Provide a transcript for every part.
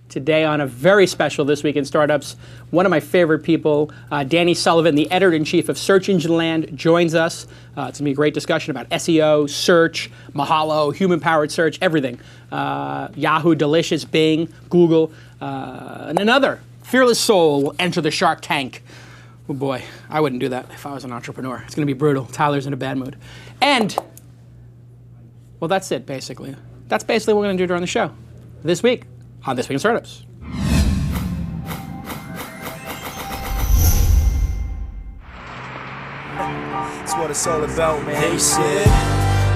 Today on a very special This Week in Startups, one of my favorite people, Danny Sullivan, the editor-in-chief of Search Engine Land, joins us. It's going to be a great discussion about SEO, search, Mahalo, human-powered search, everything. Yahoo, Delicious, Bing, Google, and another fearless soul will enter the Shark Tank. Oh boy, I wouldn't do that if I was an entrepreneur. It's going to be brutal. Tyler's in a bad mood. And, well, that's it, basically. That's basically what we're going to do during the show this week on This Week in Startups. That's what it's all about, man. They said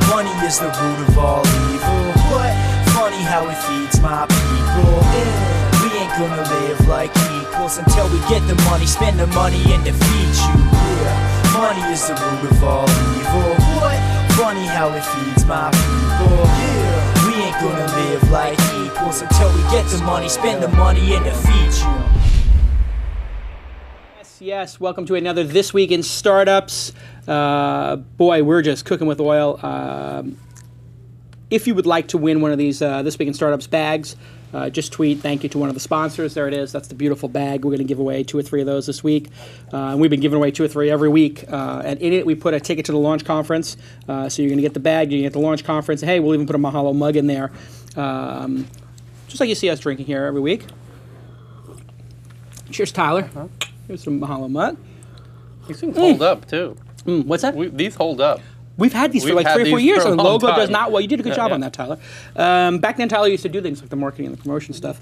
money is the root of all evil. What? Funny how it feeds my people. Yeah. We ain't gonna live like equals until we get the money, spend the money, and defeat you. Yeah. Money is the root of all evil. What? Funny how it feeds my people. Yeah. We ain't gonna live like equals until we get the money, spend the money, and defeat you. Yes, welcome to another This Week in Startups. Boy, we're just cooking with oil. If you would like to win one of these This Week in Startups bags, just tweet thank you to one of the sponsors. There it is. That's the beautiful bag. We're going to give away 2 or 3 of those this week. And we've been giving away 2 or 3 every week. And in it, we put a ticket to the launch conference. So you're going to get the bag, you're going to get the launch conference. Hey, we'll even put a Mahalo mug in there. Just like you see us drinking here every week. Cheers, Tyler. Here's some Mahalo mug. These things hold up, too. What's that? These hold up. We've had these for like 3 or 4 years, and the logo does not. Well, you did a good job yeah. on that, Tyler. Back then, Tyler used to do things like the marketing and the promotion stuff.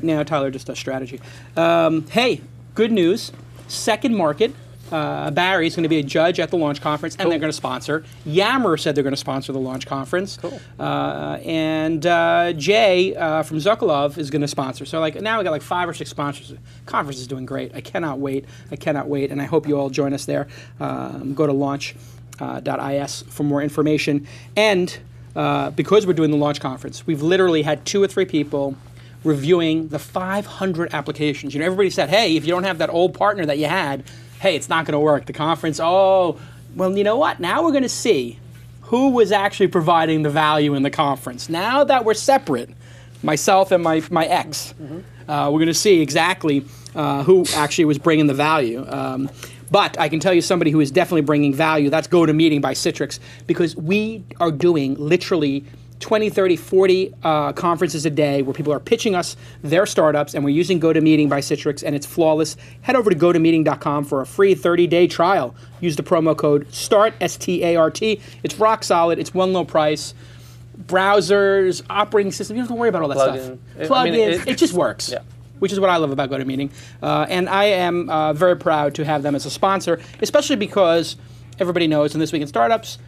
Now, Tyler just does strategy. Hey, good news. Second Market. Barry's going to be a judge at the launch conference, and they're going to sponsor. Yammer said they're going to sponsor the launch conference. Cool. And Jay from Zokolov is going to sponsor. So like now we got like 5 or 6 sponsors. Conference is doing great. I cannot wait. And I hope you all join us there. Go to launch.is for more information. And because we're doing the launch conference, we've literally had 2 or 3 people reviewing the 500 applications. You know, everybody said, hey, if you don't have that old partner that you had, hey, it's not going to work. The conference, well, you know what? Now we're going to see who was actually providing the value in the conference. Now that we're separate, myself and my ex, we're going to see exactly who actually was bringing the value. But I can tell you somebody who is definitely bringing value. That's GoToMeeting by Citrix, because we are doing literally 20, 30, 40 conferences a day where people are pitching us their startups, and we're using GoToMeeting by Citrix, and it's flawless. Head over to GoToMeeting.com for a free 30-day trial. Use the promo code START, S-T-A-R-T. It's rock solid. It's one low price. Browsers, operating system, you don't have to worry about all that stuff. Plugins, it just works. Yeah. Which is what I love about GoToMeeting. And I am very proud to have them as a sponsor, especially because everybody knows in This Week in Startups,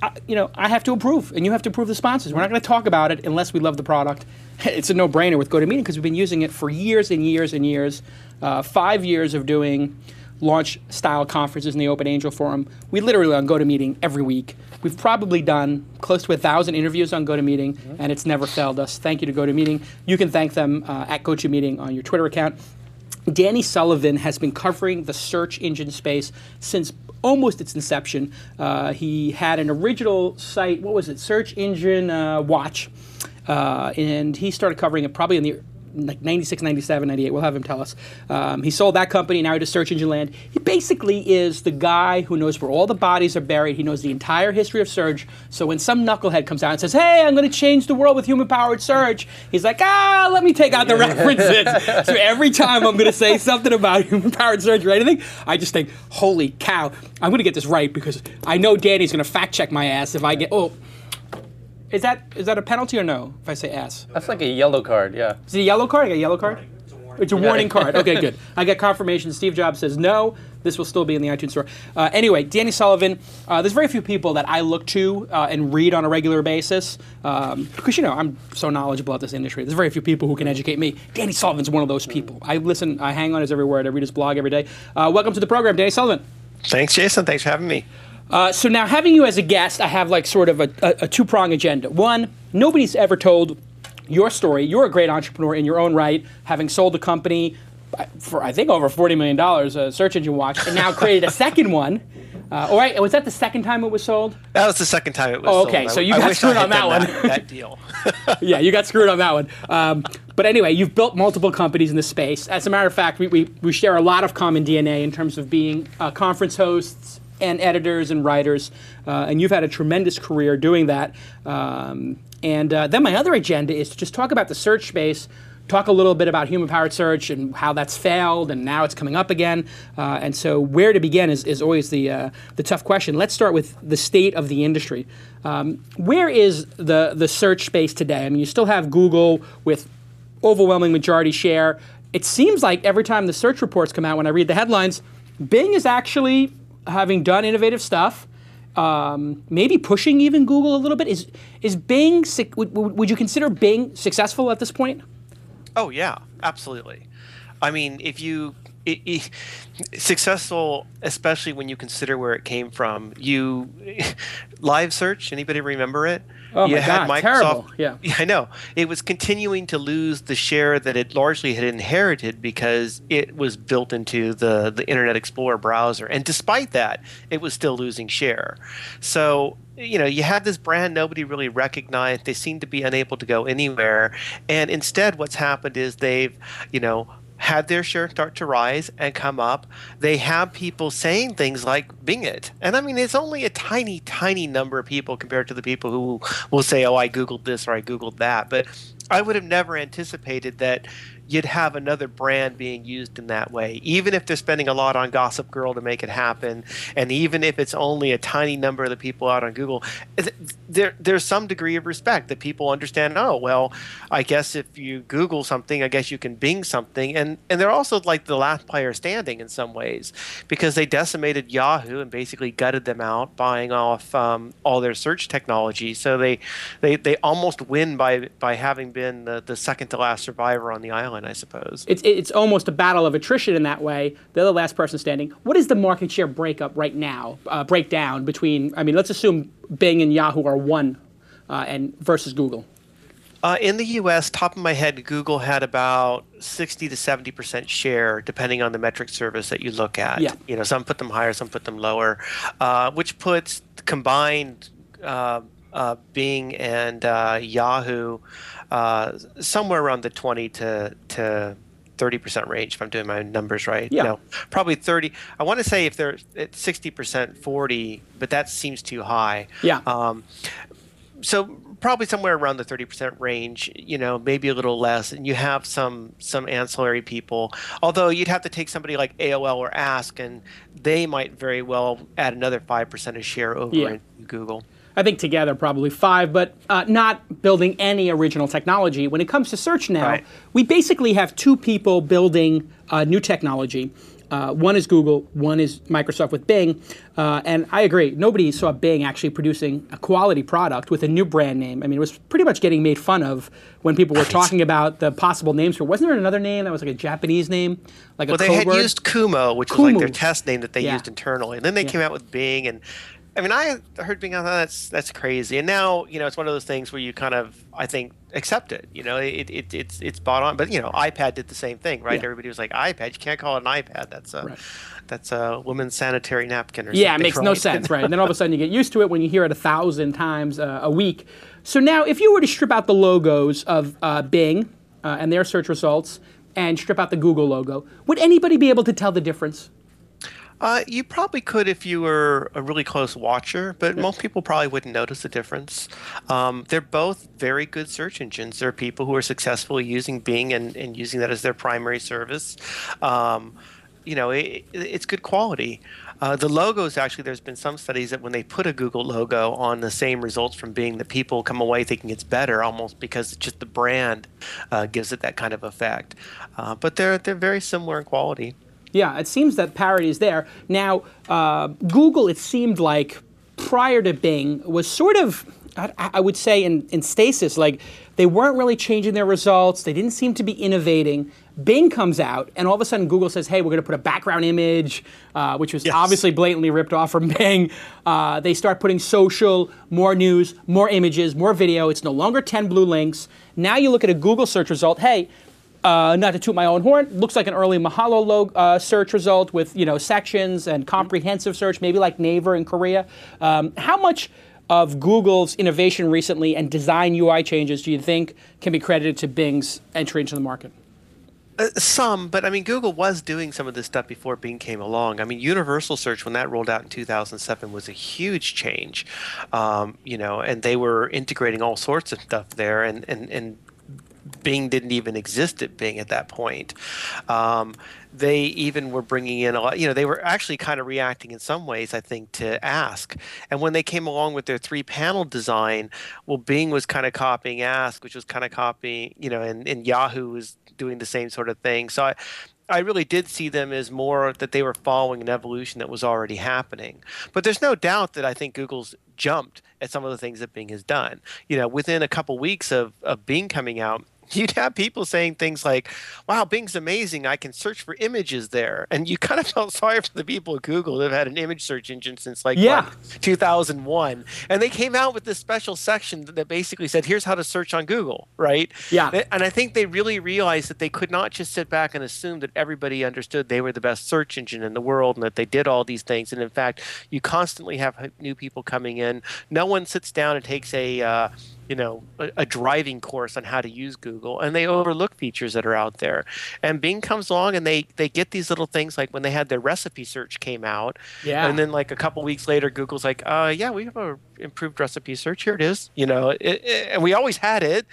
I have to approve, and you have to approve the sponsors. We're not going to talk about it unless we love the product. It's a no-brainer with GoToMeeting because we've been using it for years and years and years. 5 years of doing launch-style conferences in the Open Angel Forum. We literally on GoToMeeting every week. We've probably done close to 1,000 interviews on GoToMeeting, and it's never failed us. Thank you to GoToMeeting. You can thank them at GoToMeeting on your Twitter account. Danny Sullivan has been covering the search engine space since almost its inception. He had an original site, what was it, Search Engine Watch, and he started covering it probably in the 96, 97, 98. We'll have him tell us. He sold that company. Now he does Search Engine Land. He basically is the guy who knows where all the bodies are buried. He knows the entire history of search. So when some knucklehead comes out and says, hey, I'm going to change the world with human-powered search, he's like, let me take out the references. So every time I'm going to say something about human-powered search or anything, I just think, holy cow, I'm going to get this right because I know Danny's going to fact-check my ass if I get, Is that a penalty or no, if I say ass? That's like a yellow card, yeah. Is it a yellow card? I got a yellow card? It's a warning card. Okay, good. I got confirmation. Steve Jobs says no. This will still be in the iTunes store. Anyway, Danny Sullivan, there's very few people that I look to and read on a regular basis because, I'm so knowledgeable about this industry. There's very few people who can educate me. Danny Sullivan's one of those people. I listen, I hang on his every word. I read his blog every day. Welcome to the program, Danny Sullivan. Thanks, Jason. Thanks for having me. So now having you as a guest, I have like sort of a two-prong agenda. One, nobody's ever told your story. You're a great entrepreneur in your own right, having sold a company for, I think, over $40 million, Search Engine Watch, and now created a second one. All right, was that the second time it was sold? That was the second time it was sold. Okay, so you got screwed on that one. That deal. Yeah, you got screwed on that one. But anyway, you've built multiple companies in this space. As a matter of fact, we share a lot of common DNA in terms of being conference hosts and editors and writers, and you've had a tremendous career doing that. And then my other agenda is to just talk about the search space, talk a little bit about human-powered search and how that's failed, and now it's coming up again. And so where to begin is always the tough question. Let's start with the state of the industry. Where is the search space today? I mean, you still have Google with overwhelming majority share. It seems like every time the search reports come out, when I read the headlines, Bing is actually having done innovative stuff, maybe pushing even Google a little bit. Is Bing, would you consider Bing successful at this point? Oh yeah, absolutely. I mean, successful, especially when you consider where it came from. Live search, anybody remember it? Oh my God, Microsoft, terrible. Yeah, I know. It was continuing to lose the share that it largely had inherited because it was built into the Internet Explorer browser. And despite that, it was still losing share. So, you had this brand nobody really recognized. They seemed to be unable to go anywhere. And instead, what's happened is they've, had their share start to rise and come up. They have people saying things like Bing it. And I mean, it's only a tiny, tiny number of people compared to the people who will say, oh, I Googled this or I Googled that. But I would have never anticipated that you'd have another brand being used in that way, even if they're spending a lot on Gossip Girl to make it happen, and even if it's only a tiny number of the people out on Google, there's some degree of respect that people understand, oh, well, I guess if you Google something, I guess you can Bing something. And they're also like the last player standing in some ways because they decimated Yahoo and basically gutted them out, buying off all their search technology. So they almost win by having been the second to last survivor on the island, I suppose. It's almost a battle of attrition in that way. They're the last person standing. What is the market share breakup right now? Breakdown between, I mean, let's assume Bing and Yahoo are one and versus Google. In the U.S., top of my head, Google had about 60 to 70% share, depending on the metric service that you look at. Yeah. Some put them higher, some put them lower, which puts combined Bing and Yahoo somewhere around the 20 to 30% range, if I'm doing my numbers right. Yeah. Probably 30. I want to say if they're at 60%, 40, but that seems too high. Yeah. So probably somewhere around the 30% range, maybe a little less. And you have some ancillary people, although you'd have to take somebody like AOL or Ask, and they might very well add another 5% of share over in Google. I think together probably 5, but not building any original technology. When it comes to search now, we basically have two people building new technology. One is Google, one is Microsoft with Bing. And I agree, nobody saw Bing actually producing a quality product with a new brand name. I mean, it was pretty much getting made fun of when people were talking about the possible names for it. Wasn't there another name that was like a Japanese name? Like well, a they had word? used Kumo, which was like their test name that they used internally. And then they came out with Bing, and I mean, I heard Bing, that's crazy. And now, it's one of those things where you kind of, I think, accept it. It's bought on. But, iPad did the same thing, right? Yeah. Everybody was like, iPad, you can't call it an iPad. That's a woman's sanitary napkin or something. Yeah, it makes no sense, right? And then all of a sudden you get used to it when you hear it 1,000 times a week. So now, if you were to strip out the logos of Bing and their search results and strip out the Google logo, would anybody be able to tell the difference? You probably could if you were a really close watcher, but most people probably wouldn't notice the difference. They're both very good search engines. There are people who are successfully using Bing and using that as their primary service. It's good quality. The logos, actually, there's been some studies that when they put a Google logo on the same results from Bing, that people come away thinking it's better almost because just the brand gives it that kind of effect. But they're very similar in quality. Yeah, it seems that parity is there. Now, Google, it seemed like, prior to Bing, was sort of, I would say, in stasis. Like, they weren't really changing their results. They didn't seem to be innovating. Bing comes out, and all of a sudden Google says, hey, we're going to put a background image, which was obviously blatantly ripped off from Bing. They start putting social, more news, more images, more video. It's no longer 10 blue links. Now you look at a Google search result, hey, not to toot my own horn, looks like an early Mahalo search result with sections and comprehensive search, maybe like Naver in Korea. How much of Google's innovation recently and design UI changes do you think can be credited to Bing's entry into the market? Some, but I mean, Google was doing some of this stuff before Bing came along. I mean, Universal Search, when that rolled out in 2007, was a huge change, and they were integrating all sorts of stuff there, and Bing didn't even exist at Bing at that point. They even were bringing in a lot, they were actually kind of reacting in some ways, I think, to Ask. And when they came along with their 3-panel design, well, Bing was kind of copying Ask, which was kind of copying, and Yahoo was doing the same sort of thing. So I really did see them as more that they were following an evolution that was already happening. But there's no doubt that I think Google's jumped at some of the things that Bing has done. Within a couple weeks of Bing coming out, you'd have people saying things like, wow, Bing's amazing. I can search for images there. And you kind of felt sorry for the people at Google that have had an image search engine since 2001. And they came out with this special section that basically said, here's how to search on Google, right? Yeah. And I think they really realized that they could not just sit back and assume that everybody understood they were the best search engine in the world and that they did all these things. And in fact, you constantly have new people coming in. No one sits down and takes a driving course on how to use Google, and they overlook features that are out there. And Bing comes along and they get these little things like when they had their recipe search came out, and then like a couple weeks later, Google's like, yeah, we have a improved recipe search. Here it is, and we always had it,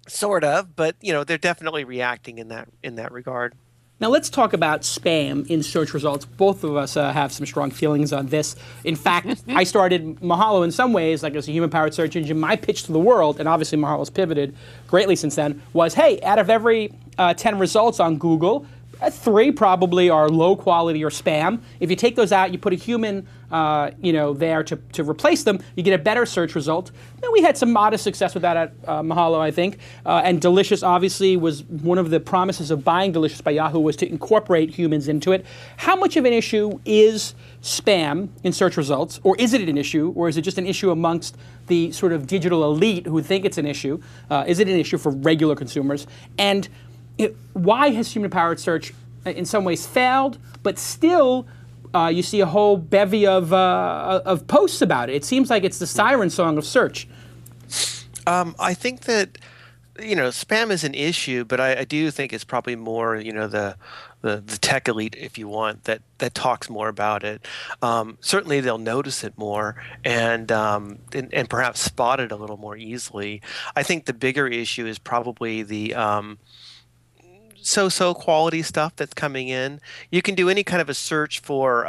sort of, but they're definitely reacting in that regard. Now let's talk about spam in search results. Both of us have some strong feelings on this. In fact, I started Mahalo in some ways, like as a human-powered search engine. My pitch to the world, and obviously Mahalo's pivoted greatly since then, was, hey, out of every 10 results on Google, 3 probably are low quality or spam. If you take those out, you put a human there to replace them, you get a better search result. Now, we had some modest success with that at Mahalo, I think. And Delicious, obviously, was one of the promises of buying Delicious by Yahoo was to incorporate humans into it. How much of an issue is spam in search results? Or is it an issue? Or is it just an issue amongst the sort of digital elite who think it's an issue? Is it an issue for regular consumers? And why has human-powered search in some ways failed, but still you see a whole bevy of posts about it? It seems like it's the siren song of search. I think that spam is an issue, but I do think it's probably more the tech elite, if you want, that talks more about it. Certainly they'll notice it more and perhaps spot it a little more easily. I think the bigger issue is probably the so-so quality stuff that's coming in. You can do any kind of a search for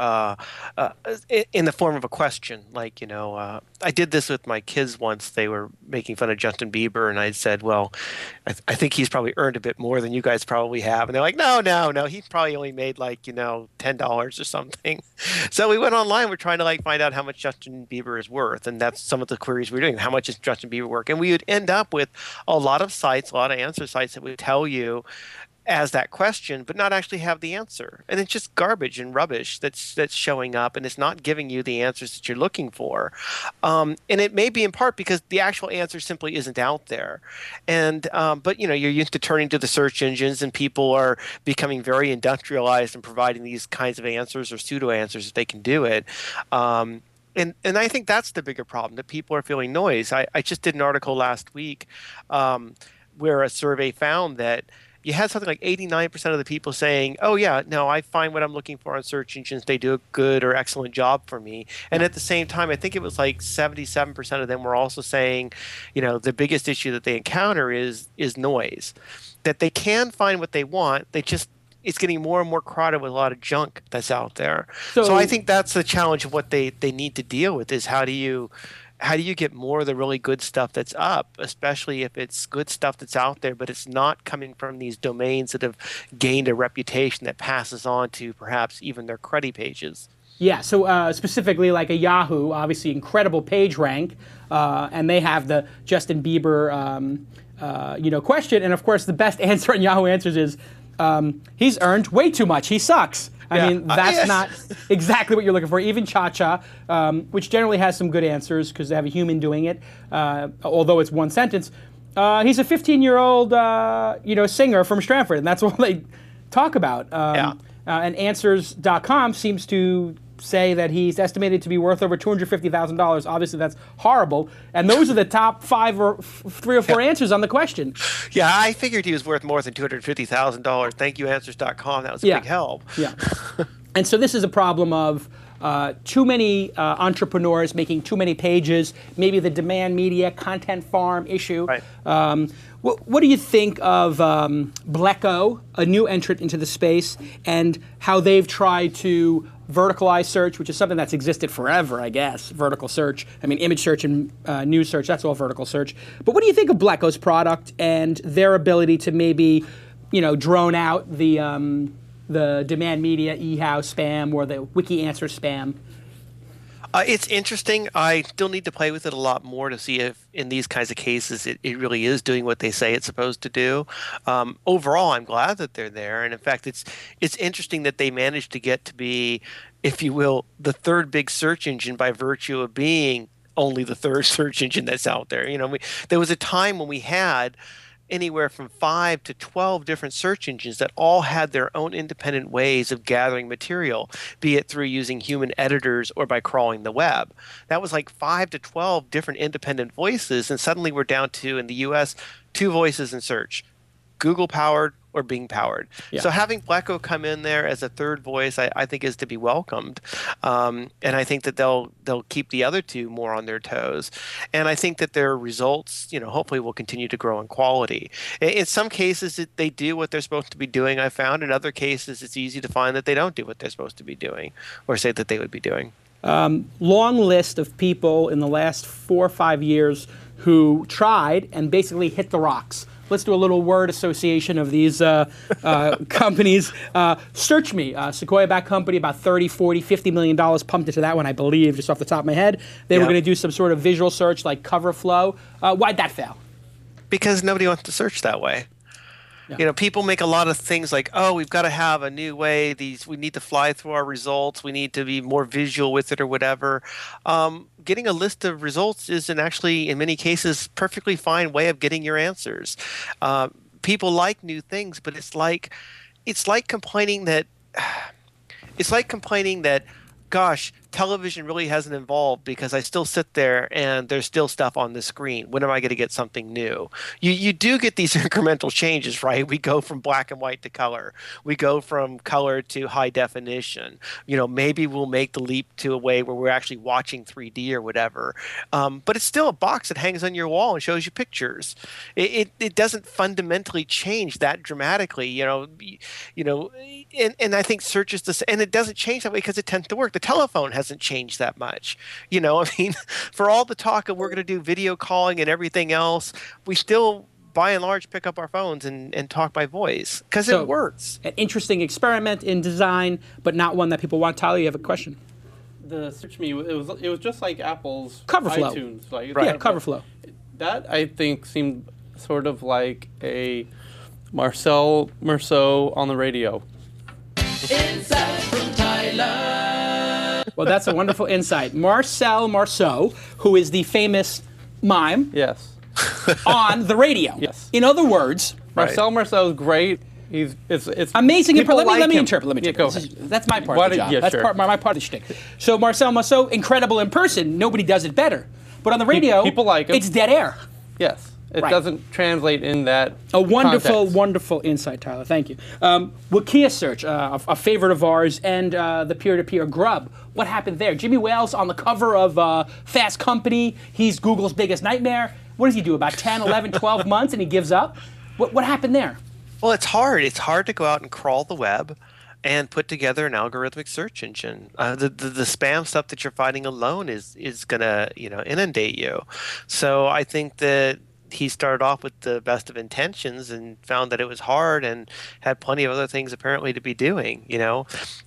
in the form of a question. Like, I did this with my kids once. They were making fun of Justin Bieber, and I said, well, I think he's probably earned a bit more than you guys probably have. And they're like, no, he probably only made like, $10 or something. So we went online. We're trying to find out how much Justin Bieber is worth. And that's some of the queries we're doing. How much is Justin Bieber worth? And we would end up with a lot of sites, a lot of answer sites that would tell you as that question, but not actually have the answer. And it's just garbage and rubbish that's showing up, and it's not giving you the answers that you're looking for. And it may be in part because the actual answer simply isn't out there. And but you're used to turning to the search engines, and people are becoming very industrialized and providing these kinds of answers or pseudo answers if they can do it. And I think that's the bigger problem, that people are feeling noise. I just did an article last week where a survey found that you had something like 89% of the people saying, oh, yeah, no, I find what I'm looking for on search engines. They do a good or excellent job for me. And at the same time, I think it was like 77% of them were also saying, the biggest issue that they encounter is noise, that they can find what they want. It's getting more and more crowded with a lot of junk that's out there. So I think that's the challenge of what they need to deal with is how do you get more of the really good stuff that's up, especially if it's good stuff that's out there, but it's not coming from these domains that have gained a reputation that passes on to perhaps even their cruddy pages. Yeah, so specifically like a Yahoo, obviously incredible page rank, and they have the Justin Bieber question, and of course the best answer on Yahoo Answers is he's earned way too much, he sucks. I mean, that's not exactly what you're looking for. Even Cha-Cha, which generally has some good answers because they have a human doing it, although it's one sentence. He's a 15-year-old, singer from Stratford, and that's all they talk about. And Answers.com seems to say that he's estimated to be worth over $250,000. Obviously, that's horrible. And those are the top three or four answers on the question. Yeah, I figured he was worth more than $250,000. ThankYouAnswers.com. That was a big help. Yeah. And so this is a problem of too many entrepreneurs making too many pages, maybe the demand media content farm issue. Right. What do you think of Bleko, a new entrant into the space, and how they've tried to verticalize search, which is something that's existed forever, I guess, vertical search. I mean, image search and news search, that's all vertical search. But what do you think of Bleko's product and their ability to maybe, drone out the demand media, eHow spam or the wiki answer spam? It's interesting. I still need to play with it a lot more to see if in these kinds of cases it really is doing what they say it's supposed to do. Overall, I'm glad that they're there. And in fact, it's interesting that they managed to get to be, if you will, the third big search engine by virtue of being only the third search engine that's out there. There was a time when we had anywhere from 5 to 12 different search engines that all had their own independent ways of gathering material, be it through using human editors or by crawling the web. That was like 5 to 12 different independent voices, and suddenly we're down to, in the US, 2 voices in search, Google powered or Bing powered. Yeah. So having Bleko come in there as a third voice, I think is to be welcomed. And I think that they'll keep the other 2 more on their toes. And I think that their results, hopefully will continue to grow in quality. In some cases, they do what they're supposed to be doing, I found. In other cases, it's easy to find that they don't do what they're supposed to be doing or say that they would be doing. Long list of people in the last 4 or 5 years who tried and basically hit the rocks. Let's do a little word association of these companies. SearchMe, Sequoia-backed company, about $30, $40, $50 million pumped into that one, I believe, just off the top of my head. They were going to do some sort of visual search like CoverFlow. Why'd that fail? Because nobody wants to search that way. Yeah. People make a lot of things like, oh, we've got to have a new way. We need to fly through our results. We need to be more visual with it or whatever. Getting a list of results is actually, in many cases, perfectly fine way of getting your answers. People like new things, but it's like complaining that gosh, television really hasn't evolved because I still sit there and there's still stuff on the screen. When am I going to get something new? You do get these incremental changes, right? We go from black and white to color. We go from color to high definition. Maybe we'll make the leap to a way where we're actually watching 3D or whatever. But it's still a box that hangs on your wall and shows you pictures. It doesn't fundamentally change that dramatically, and I think search is the same, and it doesn't change that way because it tends to work. The telephone hasn't changed that much. For all the talk of we're going to do video calling and everything else, we still, by and large, pick up our phones and talk by voice because it works. An interesting experiment in design, but not one that people want. Tyler, you have a question? The SearchMe, it was just like Apple's CoverFlow. iTunes. Right? Yeah, CoverFlow. That, I think, seemed sort of like a Marcel Marceau on the radio. Insight from Tyler. Well, that's a wonderful insight. Marcel Marceau, who is the famous mime on the radio. Yes. In other words, Marcel Marceau is great. It's amazing. People Let like me him. interpret. Go ahead. That's my part of the job. Yeah, that's sure. my part of the shtick. So Marcel Marceau, incredible in person. Nobody does it better. But on the radio, people like him. It's dead air. Yes. It Right. doesn't translate in that A wonderful, context. wonderful insight, Tyler. Thank you. Wikia Search, a favorite of ours, and the peer-to-peer Grub. What happened there? Jimmy Wales on the cover of Fast Company. He's Google's biggest nightmare. What does he do? About 10, 11, 12 months, and he gives up? What happened there? Well, it's hard. It's hard to go out and crawl the web and put together an algorithmic search engine. The spam stuff that you're fighting alone is going to inundate you. So I think that he started off with the best of intentions and found that it was hard and had plenty of other things apparently to be doing,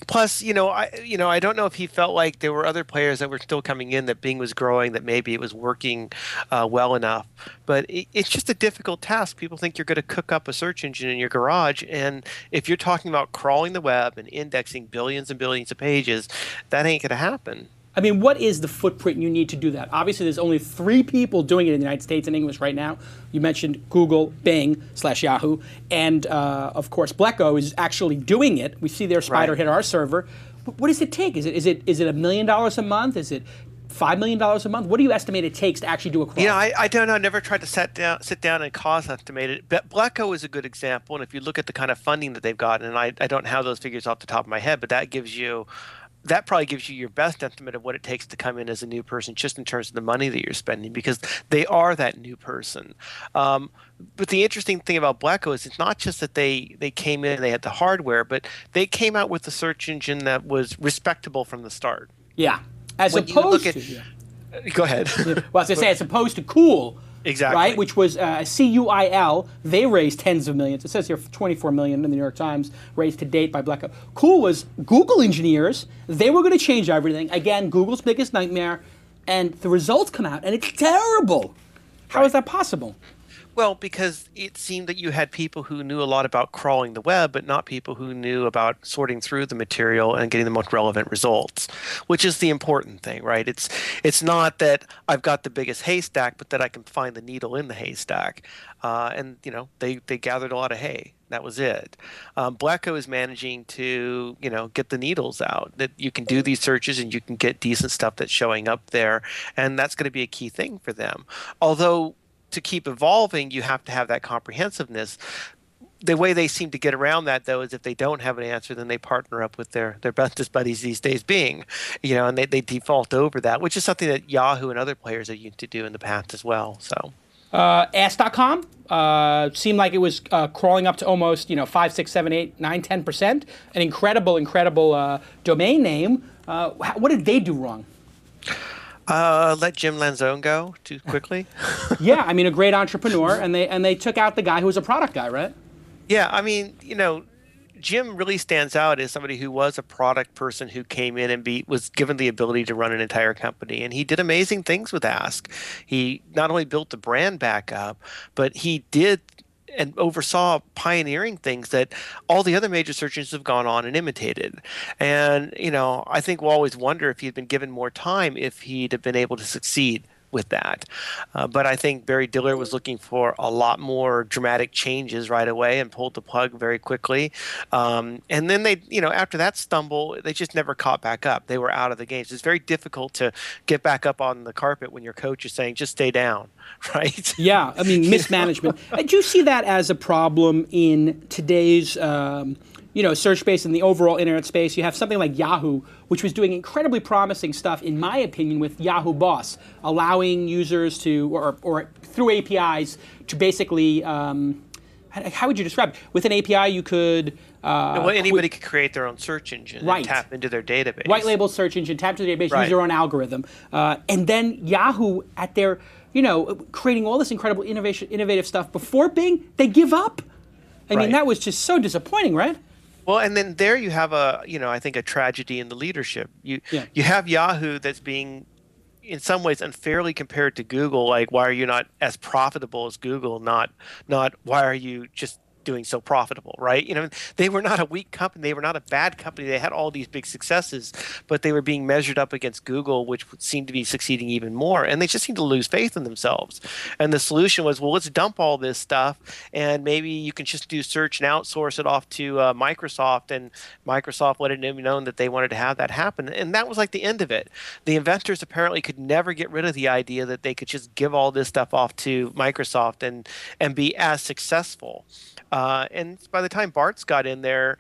Plus, I don't know if he felt like there were other players that were still coming in, that Bing was growing, that maybe it was working well enough. But it's just a difficult task. People think you're going to cook up a search engine in your garage. And if you're talking about crawling the web and indexing billions and billions of pages, that ain't going to happen. I mean, what is the footprint you need to do that? Obviously, there's only 3 people doing it in the United States in English right now. You mentioned Google, Bing / Yahoo, and of course, Bleko is actually doing it. We see their spider hit our server. What does it take? Is it $1 million a month? Is it $5 million a month? What do you estimate it takes to actually do a crawl? You know, I don't know. I never tried to sit down and cost estimate it. But Blacko is a good example. And if you look at the kind of funding that they've gotten, and I don't have those figures off the top of my head, but that probably gives you your best estimate of what it takes to come in as a new person, just in terms of the money that you're spending, because they are that new person. But the interesting thing about Blacko is it's not just that they came in and they had the hardware, but they came out with a search engine that was respectable from the start. Yeah. As When you look opposed at- to, yeah. Go ahead. Well, I was going to say, as opposed to Cool, Exactly. right, which was CUIL, they raised tens of millions. It says here 24 million in the New York Times raised to date by Blacko. Cool was Google engineers. They were going to change everything. Again, Google's biggest nightmare, and the results come out, and it's terrible. How is that possible? Well, because it seemed that you had people who knew a lot about crawling the web, but not people who knew about sorting through the material and getting the most relevant results, which is the important thing, right? It's not that I've got the biggest haystack, but that I can find the needle in the haystack. And you know, they gathered a lot of hay. That was it. Blacko is managing to, you know, get the needles out. That you can do these searches and you can get decent stuff that's showing up there, and that's going to be a key thing for them. Although, to keep evolving, you have to have that comprehensiveness. The way they seem to get around that, though, is if they don't have an answer, then they partner up with their bestest buddies these days, Bing, you know, and they default over that, which is something that Yahoo and other players have used to do in the past as well. So, Ask.com seemed like it was crawling up to almost 5, 6, 7, 8, 9, 10%. An incredible domain name. What did they do wrong? let Jim Lanzone go too quickly. Yeah, I mean, a great entrepreneur, and they took out the guy who was a product guy, right? Yeah, I mean, Jim really stands out as somebody who was a product person who came in and was given the ability to run an entire company. And he did amazing things with Ask. He not only built the brand back up, but he did and oversaw pioneering things that all the other major search engines have gone on and imitated. And, I think we'll always wonder if he'd been given more time, if he'd have been able to succeed with that. But I think Barry Diller was looking for a lot more dramatic changes right away and pulled the plug very quickly. And then they, after that stumble, they just never caught back up. They were out of the game. So it's very difficult to get back up on the carpet when your coach is saying, just stay down, right? Yeah, I mean, mismanagement. Do you see that as a problem in today's search space and the overall internet space? You have something like Yahoo, which was doing incredibly promising stuff, in my opinion, with Yahoo Boss, allowing users to, or through APIs, to basically, how would you describe it? With an API, you could... well, anybody could create their own search engine right. and tap into their database. White label search engine, tap to the database, right. use their own algorithm. And then Yahoo, at their, creating all this incredible innovative stuff before Bing, they give up. I mean, that was just so disappointing, right? Well, and then there you have I think a tragedy in the leadership. You have Yahoo that's being, in some ways, unfairly compared to Google. Like, why are you not as profitable as Google? Not why are you just doing so profitable, right? They were not a weak company. They were not a bad company. They had all these big successes, but they were being measured up against Google, which seemed to be succeeding even more. And they just seemed to lose faith in themselves. And the solution was, well, let's dump all this stuff, and maybe you can just do search and outsource it off to Microsoft. And Microsoft let it be known that they wanted to have that happen. And that was like the end of it. The inventors apparently could never get rid of the idea that they could just give all this stuff off to Microsoft and be as successful. And by the time Bart's got in there,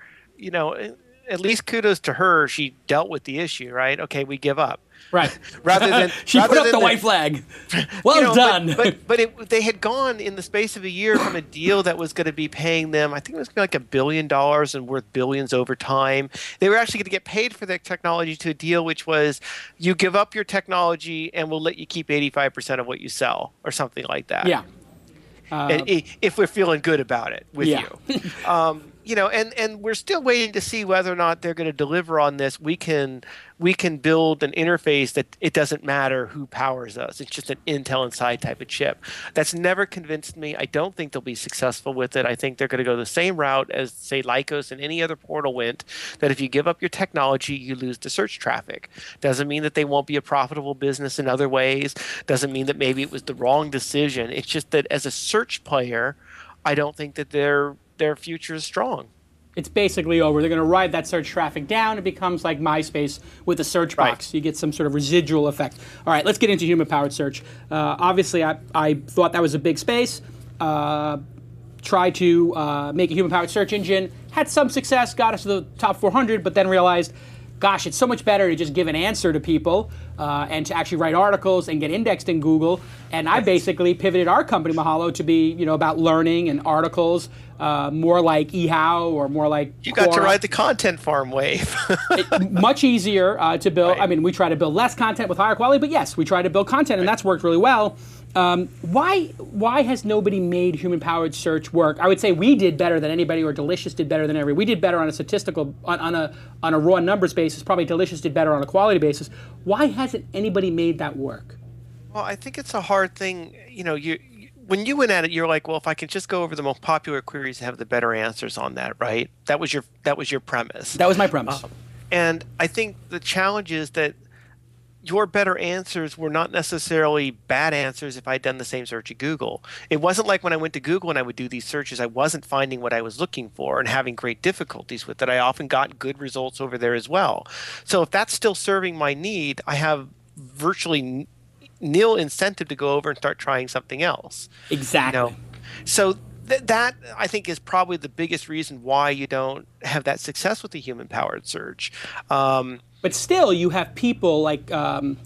at least kudos to her. She dealt with the issue, right? Okay, we give up. Right. Rather than she put up the white flag. Well done. But they had gone in the space of a year from a deal that was going to be paying them, I think it was going to be like $1 billion and worth billions over time. They were actually going to get paid for their technology to a deal which was, you give up your technology and we'll let you keep 85% of what you sell, or something like that. Yeah. If we're feeling good about it with yeah. you. And we're still waiting to see whether or not they're going to deliver on this. We can build an interface that it doesn't matter who powers us. It's just an Intel Inside type of chip. That's never convinced me. I don't think they'll be successful with it. I think they're going to go the same route as, say, Lycos and any other portal went, that if you give up your technology, you lose the search traffic. Doesn't mean that they won't be a profitable business in other ways. Doesn't mean that maybe it was the wrong decision. It's just that as a search player, I don't think that their future is strong. It's basically over. They're going to ride that search traffic down. It becomes like MySpace with a search box. You get some sort of residual effect. All right, let's get into human-powered search. Obviously, I thought that was a big space. Tried to make a human-powered search engine. Had some success, got us to the top 400, but then realized, gosh, it's so much better to just give an answer to people and to actually write articles and get indexed in Google. And I basically pivoted our company, Mahalo, to be about learning and articles, more like eHow or more like You got to Quora. ride the content farm wave. Much easier to build. Right. I mean, we try to build less content with higher quality, but yes, we try to build content, and that's worked really well. Why has nobody made human-powered search work? I would say we did better than anybody, or Delicious did better than everybody. We did better on a statistical, on a raw numbers basis. Probably Delicious did better on a quality basis. Why hasn't anybody made that work? Well, I think it's a hard thing. When you went at it, you're like, well, if I can just go over the most popular queries and have the better answers on that, right? That was your premise. That was my premise. And I think the challenge is that your better answers were not necessarily bad answers if I'd done the same search at Google. It wasn't like when I went to Google and I would do these searches, I wasn't finding what I was looking for and having great difficulties with it. I often got good results over there as well. So if that's still serving my need, I have virtually nil incentive to go over and start trying something else. Exactly. So that I think is probably the biggest reason why you don't have that success with the human-powered search. But still, you have people like Paul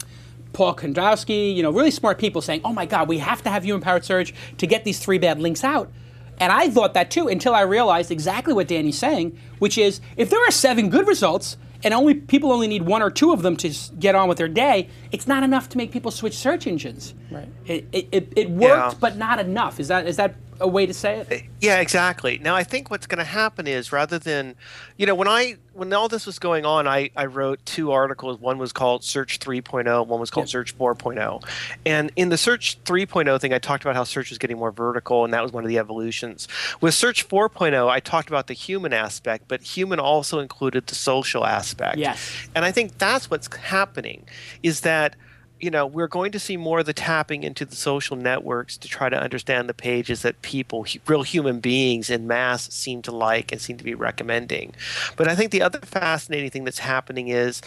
Kondrowski, really smart people saying, oh my God, we have to have human-powered search to get these 3 bad links out. And I thought that too, until I realized exactly what Danny's saying, which is, if there are 7 good results, and people only need 1 or 2 of them to get on with their day, it's not enough to make people switch search engines. Right. It worked, but not enough. Is that a way to say it? Yeah, exactly. Now, I think what's going to happen is, rather than, when all this was going on, I wrote 2 articles. One was called Search 3.0, one was called Search 4.0. And in the Search 3.0 thing, I talked about how search was getting more vertical, and that was one of the evolutions. With Search 4.0, I talked about the human aspect, but human also included the social aspect. Yes. And I think that's what's happening, is that we're going to see more of the tapping into the social networks to try to understand the pages that people, real human beings in mass, seem to like and seem to be recommending. But I think the other fascinating thing that's happening is,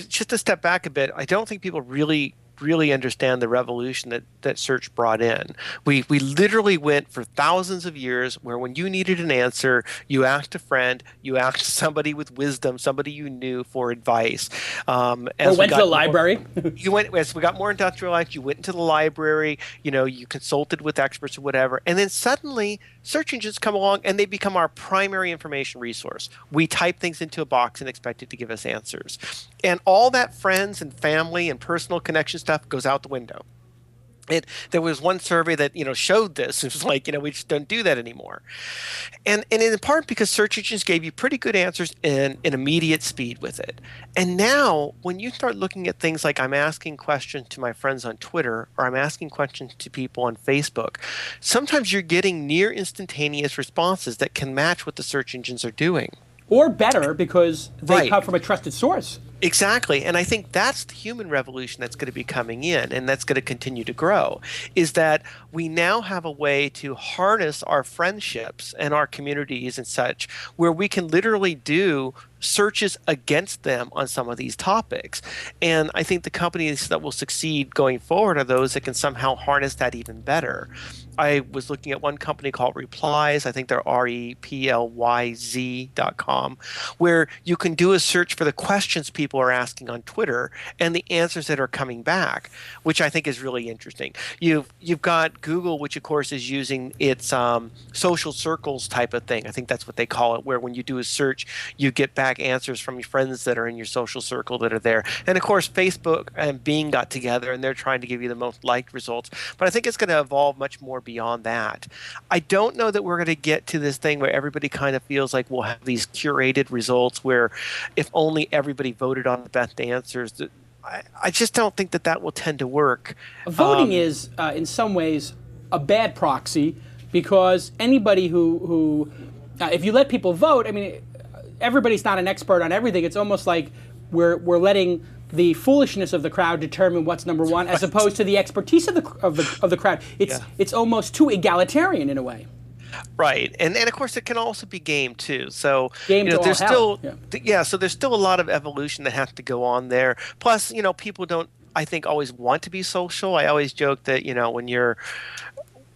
just to step back a bit, I don't think people really understand the revolution that search brought in. We literally went for thousands of years where when you needed an answer, you asked a friend, you asked somebody with wisdom, somebody you knew for advice. Or went to the library. As we got more industrialized, you went into the library, you consulted with experts or whatever, and then suddenly search engines come along and they become our primary information resource. We type things into a box and expect it to give us answers. And all that friends and family and personal connection stuff goes out the window. There was one survey that showed this. It was like, we just don't do that anymore. And in part because search engines gave you pretty good answers in immediate speed with it. And now when you start looking at things like, I'm asking questions to my friends on Twitter, or I'm asking questions to people on Facebook, sometimes you're getting near instantaneous responses that can match what the search engines are doing. Or better, because they Right. come from a trusted source. Exactly. And I think that's the human revolution that's going to be coming in, and that's going to continue to grow, is that we now have a way to harness our friendships and our communities and such, where we can literally do searches against them on some of these topics. And I think the companies that will succeed going forward are those that can somehow harness that even better. I was looking at one company called Replyz. I think they're replyz.com, where you can do a search for the questions people are asking on Twitter and the answers that are coming back, which I think is really interesting. You've got Google, which of course is using its social circles type of thing. I think that's what they call it, where when you do a search, you get back answers from your friends that are in your social circle that are there. And of course, Facebook and Bing got together and they're trying to give you the most liked results. But I think it's going to evolve much more beyond that. I don't know that we're going to get to this thing where everybody kind of feels like we'll have these curated results where if only everybody voted on the best answers. I just don't think that will tend to work. Voting is, in some ways, a bad proxy, because anybody who if you let people vote, I mean, everybody's not an expert on everything. It's almost like we're letting the foolishness of the crowd determine what's number one, as opposed to the expertise of the crowd. It's almost too egalitarian in a way. Right, and of course it can also be game too. So Game to all there's hell. still so there's still a lot of evolution that has to go on there. Plus, people don't, I think, always want to be social. I always joke that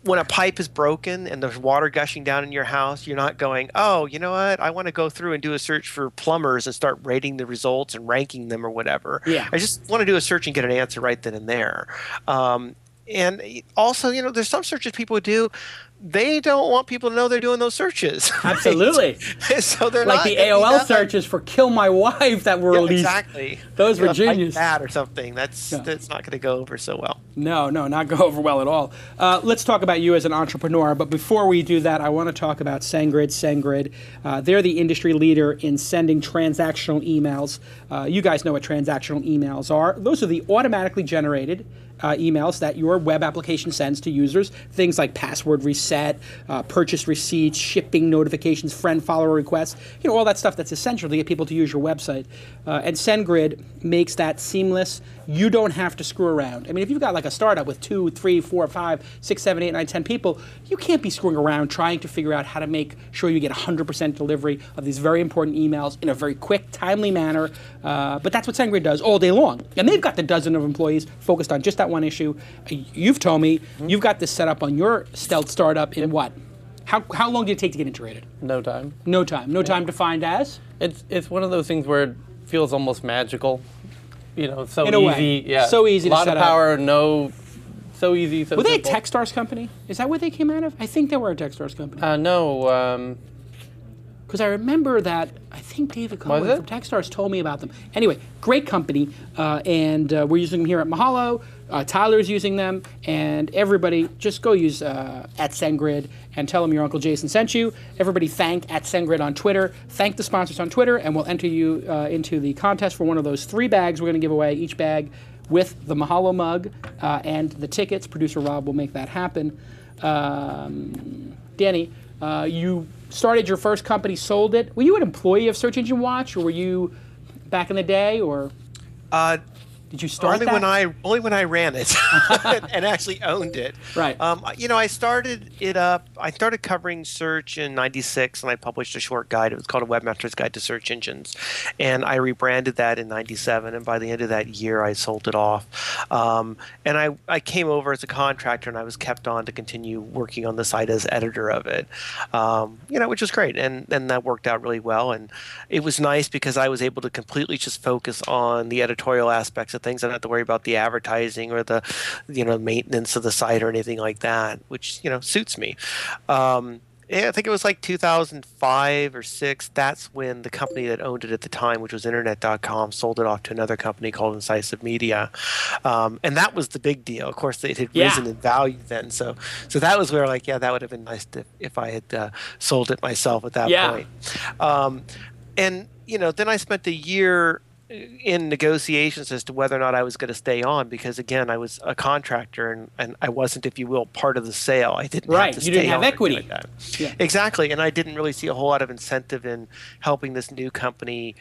when a pipe is broken and there's water gushing down in your house, you're not going, oh, you know what? I want to go through and do a search for plumbers and start rating the results and ranking them or whatever. Yeah. I just want to do a search and get an answer right then and there. And also, there's some searches people do. They don't want people to know they're doing those searches. Right? Absolutely. So they're Like not the gonna be AOL that- searches for "Kill My Wife" that were released. Exactly. Those were Like genius. that or something. That's not going to go over so well. No, not go over well at all. Let's talk about you as an entrepreneur. But before we do that, I want to talk about SendGrid. SendGrid, they're the industry leader in sending transactional emails. You guys know what transactional emails are. Those are the automatically generated emails that your web application sends to users. Things like password reset, purchase receipts, shipping notifications, friend follower requests, all that stuff that's essential to get people to use your website. And SendGrid makes that seamless. You don't have to screw around. I mean, if you've got like a startup with 2, 3, 4, 5, 6, 7, 8, 9, 10 people, you can't be screwing around trying to figure out how to make sure you get 100% delivery of these very important emails in a very quick, timely manner. But that's what SendGrid does all day long. And they've got the dozen of employees focused on just that one issue. You've told me you've got this set up on your stealth startup in what? How long did it take to get integrated? No time. No time. No time defined as? It's one of those things where it feels almost magical. So In a easy. way. Yeah. So easy A to lot set of up. power. No. So easy. So Were they a simple. Techstars company? Is that where they came out of? I think they were a Techstars company. No. Because I remember that, I think David Was Cohen it? from Techstars told me about them. Anyway, great company, and we're using them here at Mahalo. Tyler's using them, and everybody, just go use @SendGrid and tell them your Uncle Jason sent you. Everybody thank @SendGrid on Twitter. Thank the sponsors on Twitter, and we'll enter you into the contest for one of those 3 bags we're going to give away, each bag with the Mahalo mug and the tickets. Producer Rob will make that happen. Danny, you started your first company, sold it. Were you an employee of Search Engine Watch, or were you back in the day, or did you start Only that? only when I ran it and actually owned it. Right. I started it up. I started covering search in '96, and I published a short guide. It was called a Webmaster's Guide to Search Engines, and I rebranded that in '97. And by the end of that year, I sold it off. And I came over as a contractor, and I was kept on to continue working on the site as editor of it. Which was great, and that worked out really well. And it was nice because I was able to completely just focus on the editorial aspects of things. I don't have to worry about the advertising or the maintenance of the site or anything like that, which suits me. I think it was like 2005 or 6. That's when the company that owned it at the time, which was Internet.com, sold it off to another company called Incisive Media, and that was the big deal. Of course, it had risen in value then, so that was where that would have been nice if I had sold it myself at that point. And then I spent a year in negotiations as to whether or not I was going to stay on, because again, I was a contractor and I wasn't, if you will, part of the sale. I didn't have to You didn't stay have on or equity. anything like that. Yeah. Exactly, and I didn't really see a whole lot of incentive in helping this new company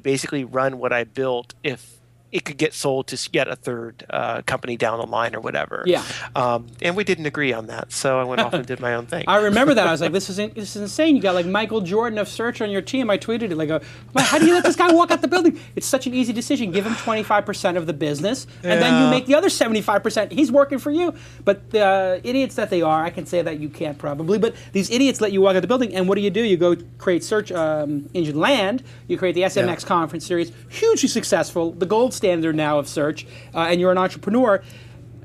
basically run what I built if it could get sold to yet a third company down the line or whatever. Yeah. And we didn't agree on that, so I went off and did my own thing. I remember that. I was like, this is insane. You got like Michael Jordan of Search on your team. I tweeted it like, how do you let this guy walk out the building? It's such an easy decision. Give him 25% of the business, and then you make the other 75%. He's working for you. But the idiots that they are, I can say that you can't probably, but these idiots let you walk out the building, and what do? You go create Search Engine Land. You create the SMX conference series, hugely successful, the gold standard now of search, and you're an entrepreneur.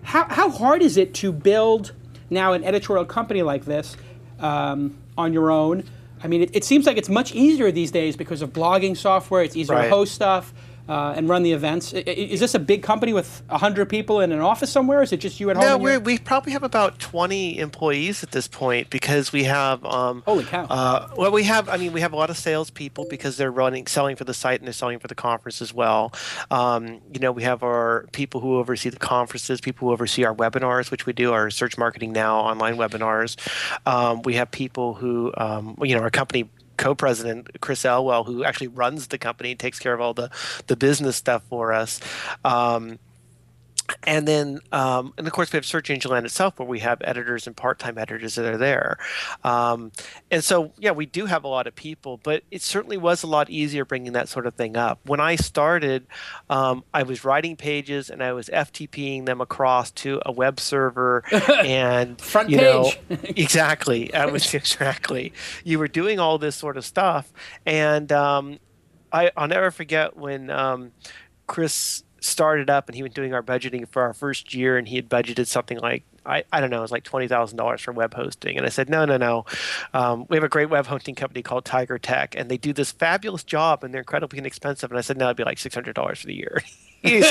How hard is it to build now an editorial company like this on your own? I mean, it seems like it's much easier these days because of blogging software. It's easier to host stuff and run the events. Is this a big company with 100 people in an office somewhere? Is it just you at home? No, we probably have about 20 employees at this point, because we have holy cow. we have a lot of salespeople because they're selling for the site, and they're selling for the conference as well. We have our people who oversee the conferences, people who oversee our webinars, which we do, our Search Marketing Now online webinars. We have people who our company co-president Chris Elwell, who actually runs the company and takes care of all the business stuff for us. And then, and of course, we have Search Engine Land itself, where we have editors and part-time editors that are there. And so, yeah, we do have a lot of people, but it certainly was a lot easier bringing that sort of thing up. When I started, I was writing pages and I was FTPing them across to a web server, and Front you know, page. exactly, I was exactly. You were doing all this sort of stuff, and I'll never forget when Chris started up and he was doing our budgeting for our first year, and he had budgeted something like I don't know, it was like $20,000 for web hosting. And I said, no, no, no. We have a great web hosting company called Tiger Tech, and they do this fabulous job, and they're incredibly inexpensive. And I said, no, it'd be like $600 for the year. He's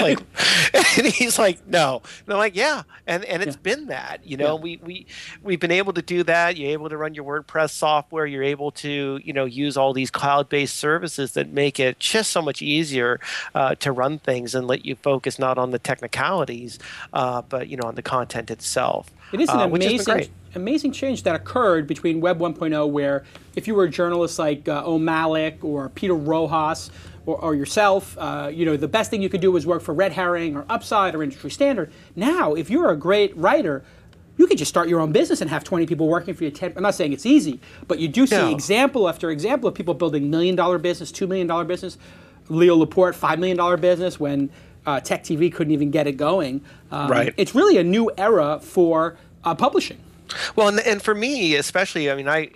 like, no. And I'm like, yeah. And it's been that, you know, we've been able to do that. You're able to run your WordPress software. You're able to, you know, use all these cloud-based services that make it just so much easier to run things and let you focus not on the technicalities, but, you know, on the content itself. It is an which has been great. amazing change that occurred between Web 1.0, where if you were a journalist like O'Malley or Peter Rojas or yourself, you know, the best thing you could do was work for Red Herring or Upside or Industry Standard. Now, if you're a great writer, you could just start your own business and have 20 people working for you. I'm not saying it's easy, but you do see No. example after example of people building $1 million business, $2 million business. Leo Laporte, $5 million business when Tech TV couldn't even get it going. Right. It's really a new era for publishing. Well, and for me especially, I mean,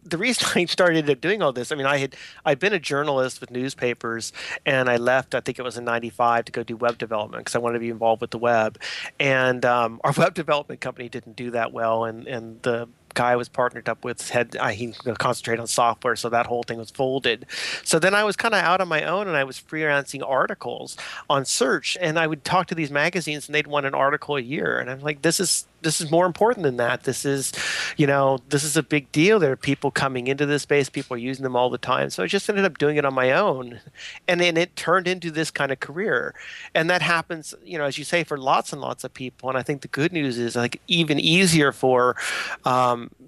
the reason I started doing all this, I mean, I'd been a journalist with newspapers, and I left, I think it was in '95, to go do web development because I wanted to be involved with the web. And our web development company didn't do that well, and the guy I was partnered up with he was going to concentrate on software, so that whole thing was folded. So then I was kind of out on my own, and I was freelancing articles on search, and I would talk to these magazines, and they'd want an article a year, and I'm like, this is more important than that. This is, you know, this is a big deal. There are people coming into this space. People are using them all the time. So I just ended up doing it on my own, and then it turned into this kind of career. And that happens, you know, as you say, for lots and lots of people. And I think the good news is, like, even easier for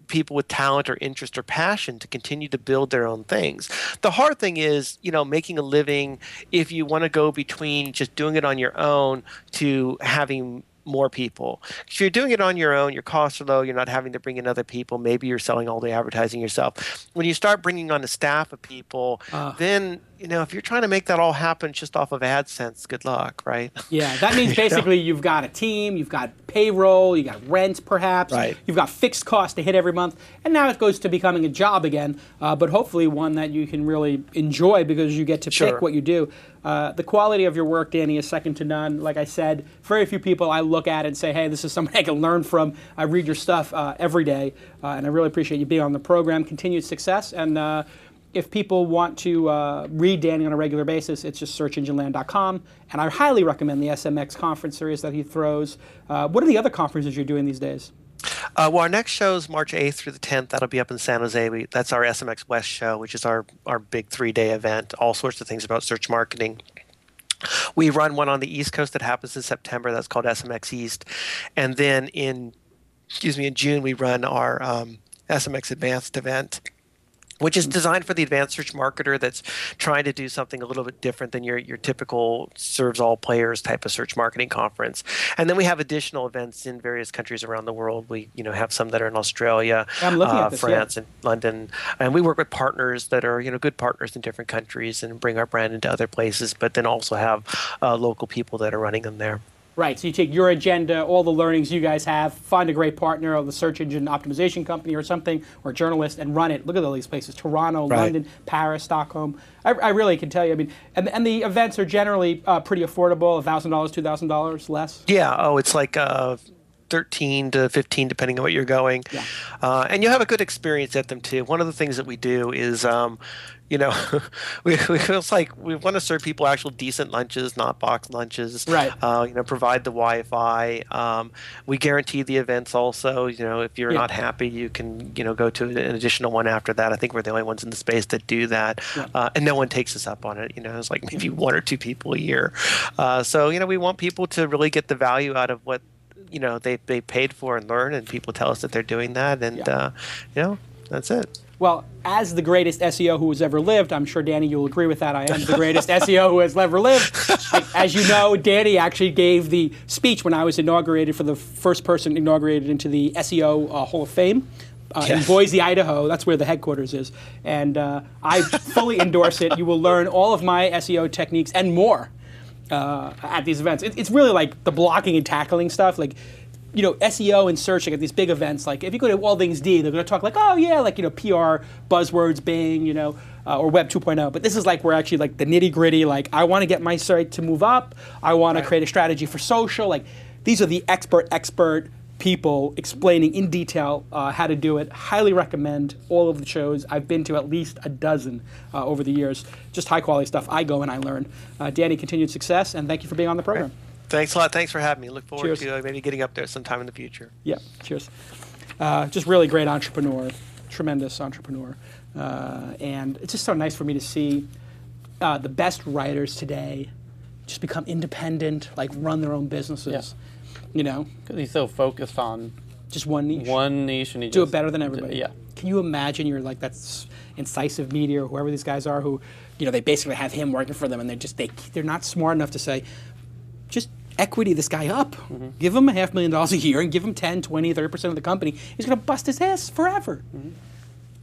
people with talent or interest or passion to continue to build their own things. The hard thing is, you know, making a living if you want to go between just doing it on your own to having more people. If you're doing it on your own, your costs are low, you're not having to bring in other people, maybe you're selling all the advertising yourself. When you start bringing on a staff of people, then, you know, if you're trying to make that all happen just off of AdSense, good luck, right? Yeah, that means basically you've got a team, you've got payroll, you got rent perhaps, Right. You've got fixed costs to hit every month, and now it goes to becoming a job again, but hopefully one that you can really enjoy because you get to Sure. pick what you do. The quality of your work, Danny, is second to none. Like I said, very few people I look at and say, hey, this is somebody I can learn from. I read your stuff every day, and I really appreciate you being on the program. Continued success, and if people want to read Danny on a regular basis, it's just searchengineland.com. And I highly recommend the SMX conference series that he throws. What are the other conferences you're doing these days? Well, our next show is March 8th through the 10th. That'll be up in San Jose. That's our SMX West show, which is our big 3-day event. All sorts of things about search marketing. We run one on the East Coast that happens in September. That's called SMX East. And then in June, we run our SMX Advanced event, which is designed for the advanced search marketer that's trying to do something a little bit different than your typical serves all players type of search marketing conference. And then we have additional events in various countries around the world. We have some that are in Australia, I'm looking at this, France, and London. And we work with partners that are good partners in different countries and bring our brand into other places, but then also have local people that are running them there. Right, so you take your agenda, all the learnings you guys have, find a great partner of the search engine optimization company or something, or a journalist, and run it. Look at all these places, Toronto, Right. London, Paris, Stockholm. I really can tell you, I mean, and the events are generally pretty affordable, $1,000, $2,000 less. Yeah, it's like 13 to 15, depending on what you're going. Yeah. And you'll have a good experience at them, too. One of the things that we do is, it's like we want to serve people actual decent lunches, not box lunches. Right. Provide the Wi-Fi. We guarantee the events also. If you're not happy, you can, go to an additional one after that. I think we're the only ones in the space that do that. Yeah. And no one takes us up on it. It's like maybe one or two people a year. So we want people to really get the value out of what they paid for and learn, and people tell us that they're doing that, and that's it. Well, as the greatest SEO who has ever lived, I'm sure, Danny, you'll agree with that. I am the greatest SEO who has ever lived. As you know, Danny actually gave the speech when I was inaugurated for the first person inaugurated into the SEO Hall of Fame. In Boise, Idaho. That's where the headquarters is. And I fully endorse it. You will learn all of my SEO techniques and more at these events. It's really like the blocking and tackling stuff. Like, you know, SEO and search, like at these big events, like if you go to All Things D, they're going to talk like, oh yeah, like, you know, PR, buzzwords, Bing, you know, or Web 2.0. But this is like, we're actually like the nitty gritty, like I want to get my site to move up. I want to create a strategy for social. Like, these are the expert people explaining in detail how to do it. Highly recommend all of the shows. I've been to at least a dozen over the years. Just high quality stuff. I go and I learn. Danny, continued success, and thank you for being on the program. Thanks a lot. Thanks for having me. Look forward Cheers. to maybe getting up there sometime in the future. Yeah, cheers. Just really great entrepreneur, tremendous entrepreneur. And it's just so nice for me to see the best writers today just become independent, like run their own businesses. You know? Because he's so focused on just one niche. And he do just it better than everybody. Yeah. Can you imagine you're like that's Incisive Media or whoever these guys are who, you know, they basically have him working for them and they're not smart enough to say, just equity this guy up. Give him $500,000 a year and give him 10, 20, 30% of the company. He's going to bust his ass forever.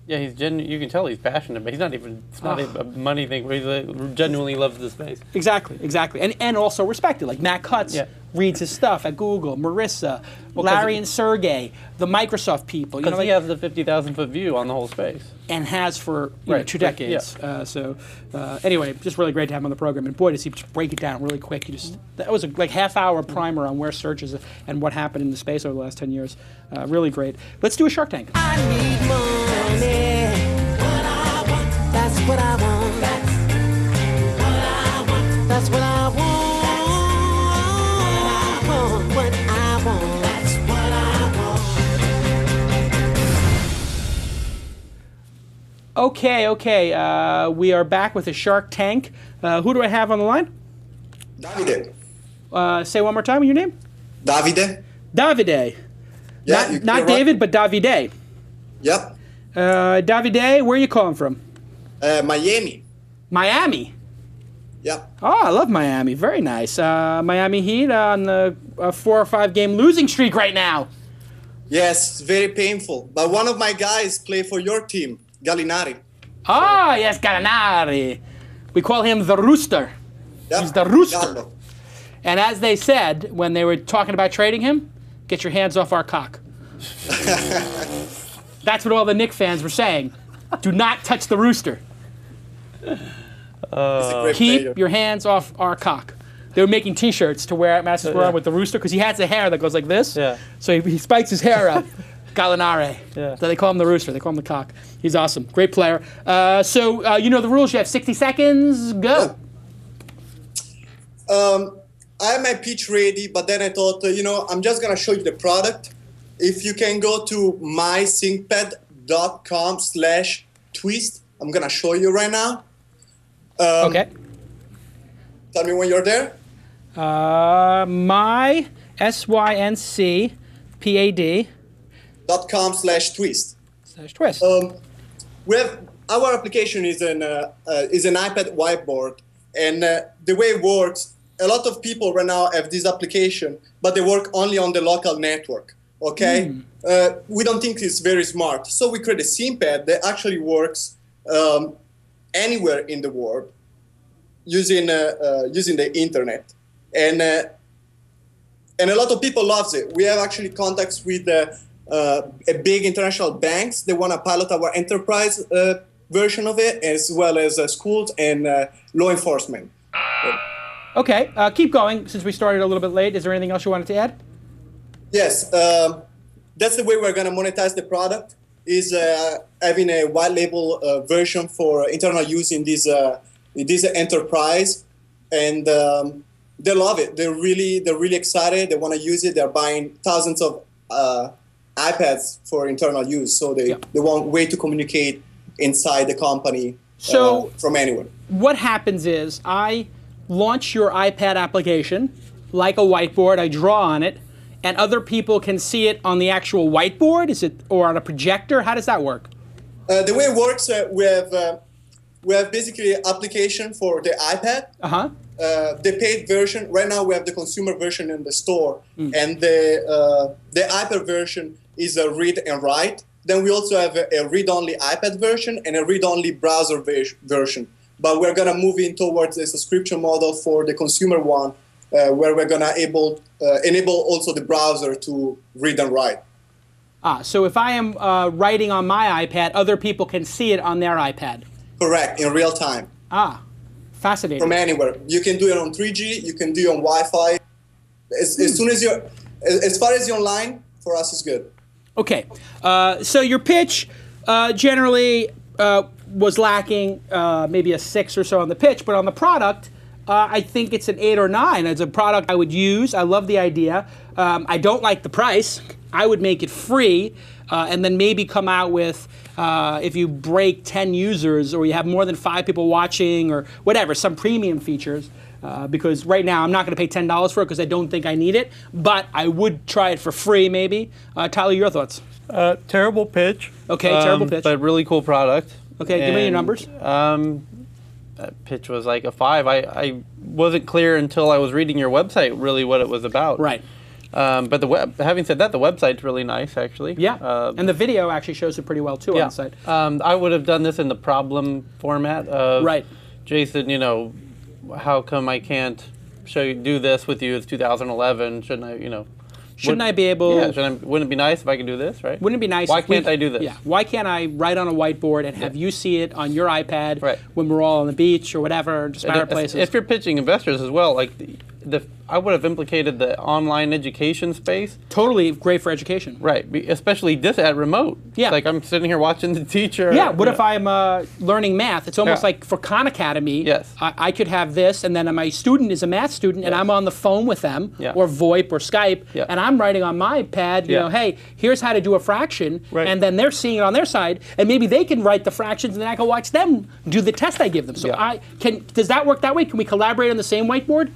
Yeah, you can tell he's passionate, but it's not a money thing. He genuinely loves the space. Exactly. And also respected. Like Matt Cutts reads his stuff at Google, Marissa, Larry and Sergey, the Microsoft people. Because he has the 50,000-foot view on the whole space. And has for 2 decades. Anyway, just really great to have him on the program. And boy, does he just break it down really quick. That was a like half-hour primer on where search is and what happened in the space over the last 10 years. Really great. Let's do a Shark Tank. I need money. That's what I want. That's what I want. What I want. That's what I want. Okay. We are back with a Shark Tank. Who do I have on the line? Davide. Say one more time. Your name? Davide. Davide. Yeah, Not David, but Davide. Yep. Davide, where are you calling from? Miami. Miami. Yep. Oh, I love Miami. Very nice. Miami Heat on the 4 or 5 game losing streak right now. Yes, very painful. But one of my guys play for your team, Gallinari. Ah, yes, Gallinari. We call him the Rooster. Yep. He's the Rooster. Gallo. And as they said when they were talking about trading him, get your hands off our cock. That's what all the Knicks fans were saying. Do not touch the Rooster. He's a great Keep player. your hands off our cock. They were making T-shirts to wear at Madison Square Garden with the Rooster because he has a hair that goes like this. Yeah. So he spikes his hair up. Gallinari. Yeah. So they call him the Rooster. They call him the cock. He's awesome. Great player. So you know the rules. You have 60 seconds. Go. I have my pitch ready, but then I thought, I'm just going to show you the product. If you can go to mysyncpad.com/twist, I'm going to show you right now. Okay. Tell me when you're there. My SYNCPAD .com/twist. /twist. We have our application is an iPad whiteboard, and the way it works, a lot of people right now have this application, but they work only on the local network. Okay, we don't think it's very smart, so we create a SYNCPad that actually works anywhere in the world using the internet, and a lot of people loves it. We have actually contacts with a big international banks. They want to pilot our enterprise version of it, as well as schools and law enforcement. Okay. Keep going. Since we started a little bit late, is there anything else you wanted to add? Yes, that's the way we're going to monetize the product, is having a white label version for internal use in this enterprise, and they love it. They're really excited. They want to use it. They're buying thousands of iPads for internal use, so they want a way to communicate inside the company from anywhere. What happens is I launch your iPad application like a whiteboard. I draw on it, and other people can see it on the actual whiteboard. Is it or on a projector? How does that work? The way it works, we have basically application for the iPad. Uh-huh. The paid version. Right now, we have the consumer version in the store, and the iPad version is a read and write. Then we also have a read-only iPad version and a read-only browser version. But we're gonna move in towards a subscription model for the consumer one, where we're gonna enable also the browser to read and write. So if I am writing on my iPad, other people can see it on their iPad. Correct, in real time. Fascinating. From anywhere. You can do it on 3G, you can do it on Wi-Fi. As far as you're online, for us it's good. Okay, so your pitch generally was lacking maybe a 6 or so on the pitch, but on the product, I think it's an 8 or 9. It's a product I would use. I love the idea. I don't like the price. I would make it free, and then maybe come out with, if you break 10 users or you have more than 5 people watching or whatever, some premium features. Because right now I'm not going to pay $10 for it because I don't think I need it, but I would try it for free maybe. Tyler, your thoughts? Terrible pitch. Okay, terrible pitch. But really cool product. Okay, give me your numbers. That pitch was like a 5. I wasn't clear until I was reading your website really what it was about. Right. But having said that, the website's really nice actually. Yeah, and the video actually shows it pretty well too on the site. I would have done this in the problem format of, right. Jason, how come I can't do this with you? It's 2011. Shouldn't I, Shouldn't I be able? Yeah, wouldn't it be nice if I could do this, right? Wouldn't it be nice? Why can't I do this? Yeah. Why can't I write on a whiteboard and have you see it on your iPad right. when we're all on the beach or whatever, disparate places? If you're pitching investors as well, like I would have implicated the online education space. Totally great for education. Right, especially this at remote. Yeah. Like I'm sitting here watching the teacher. Yeah, what if I'm learning math? It's almost like for Khan Academy, yes. I could have this, and then my student is a math student, and I'm on the phone with them, or VoIP or Skype, and I'm writing on my pad, hey, here's how to do a fraction, and then they're seeing it on their side, and maybe they can write the fractions, and then I can watch them do the test I give them. So does that work that way? Can we collaborate on the same whiteboard?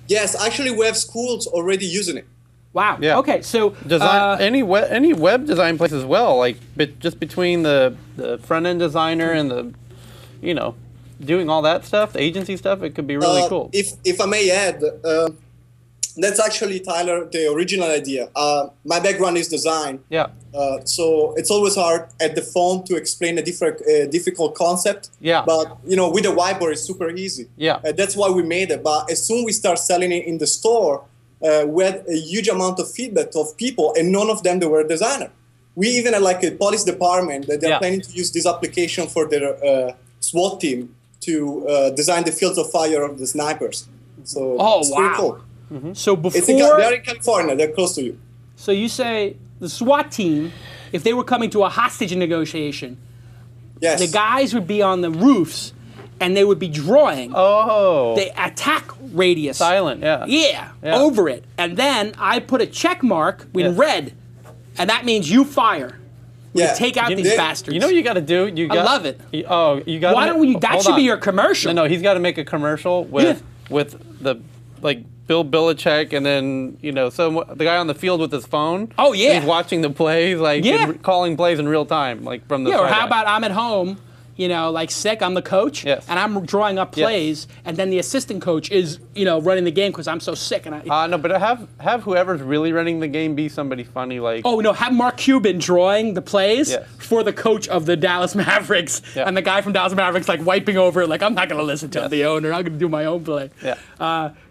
Yes, actually we have schools already using it. Wow. Yeah. Okay. So design, any web design place as well, like just between the front end designer and the, doing all that stuff, the agency stuff, it could be really cool. If I may add, that's actually, Tyler, the original idea. My background is design. Yeah. So it's always hard at the phone to explain a difficult concept. Yeah. But, with a whiteboard, it's super easy. Yeah. That's why we made it. But as soon as we start selling it in the store, we had a huge amount of feedback of people, and none of them they were a designer. We even had like a police department that they're planning to use this application for their SWAT team to design the fields of fire of the snipers. So it's pretty cool. Mm-hmm. So before they're in California, they're close to you. So you say the SWAT team, if they were coming to a hostage negotiation, the guys would be on the roofs and they would be drawing the attack radius. Silent, yeah, over it. And then I put a check mark in red, and that means you fire. We take out these bastards. You know what you got to do? I love it. You got. Why don't we? That should be your commercial. No, he's got to make a commercial with the Bill Belichick, and then the guy on the field with his phone. Oh yeah, he's watching the plays, calling plays in real time, like from the. Yeah, or how about I'm at home, sick. I'm the coach, and I'm drawing up plays, and then the assistant coach is running the game because I'm so sick. And no, but have whoever's really running the game be somebody funny like. Oh no, have Mark Cuban drawing the plays for the coach of the Dallas Mavericks, and the guy from Dallas Mavericks wiping over it, I'm not going to listen to the owner. I'm going to do my own play.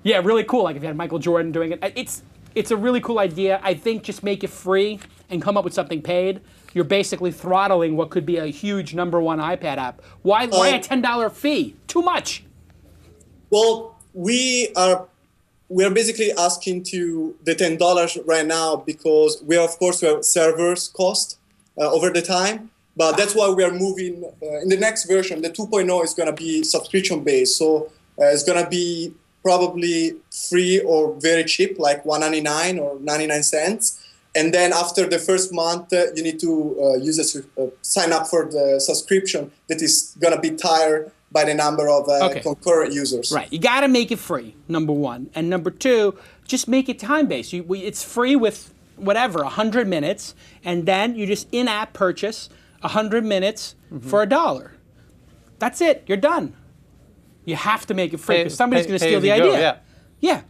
Yeah, really cool. Like if you had Michael Jordan doing it, it's a really cool idea. I think just make it free and come up with something paid. You're basically throttling what could be a huge #1 iPad app. Why a $10 fee? Too much. Well, we are basically asking to the $10 right now because we have servers cost over the time. But that's why we are moving in the next version. The 2.0 is going to be subscription based, so it's going to be probably free or very cheap, like $1.99 or 99 cents. And then after the first month, you need to sign up for the subscription that is going to be tied by the number of concurrent users. Right. You got to make it free, #1. And #2, just make it time-based. It's free with 100 minutes, and then you just in-app purchase 100 minutes for $1. That's it. You're done. You have to make it free because somebody's going to steal the idea. Yeah.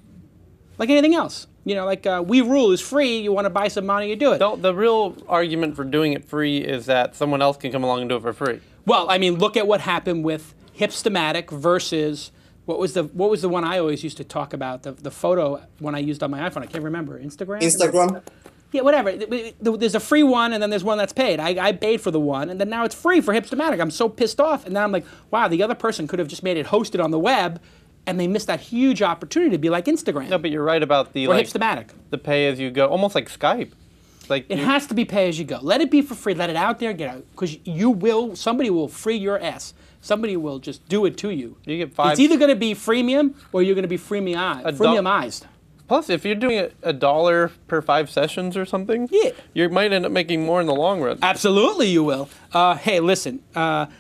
Like anything else. You know, like We Rule is free. You want to buy some money, you do it. The real argument for doing it free is that someone else can come along and do it for free. Well, I mean, look at what happened with Hipstamatic versus what was the one I always used to talk about, the photo one I used on my iPhone. I can't remember. Instagram? Yeah, whatever. There's a free one, and then there's one that's paid. I paid for the one, and then now it's free for Hipstamatic. I'm so pissed off. And now I'm like, wow, the other person could have just made it hosted on the web, and they missed that huge opportunity to be like Instagram. No, but you're right about the Hipstamatic. The pay as you go, almost like Skype. Like it has to be pay as you go. Let it be for free. Let it out there, get out, because somebody will free your ass. Somebody will just do it to you. You get 5. It's either going to be freemium or you're going to be freemiumized. Plus, if you're doing $1 per 5 sessions or something, you might end up making more in the long run. Absolutely, you will. Hey, listen, Davide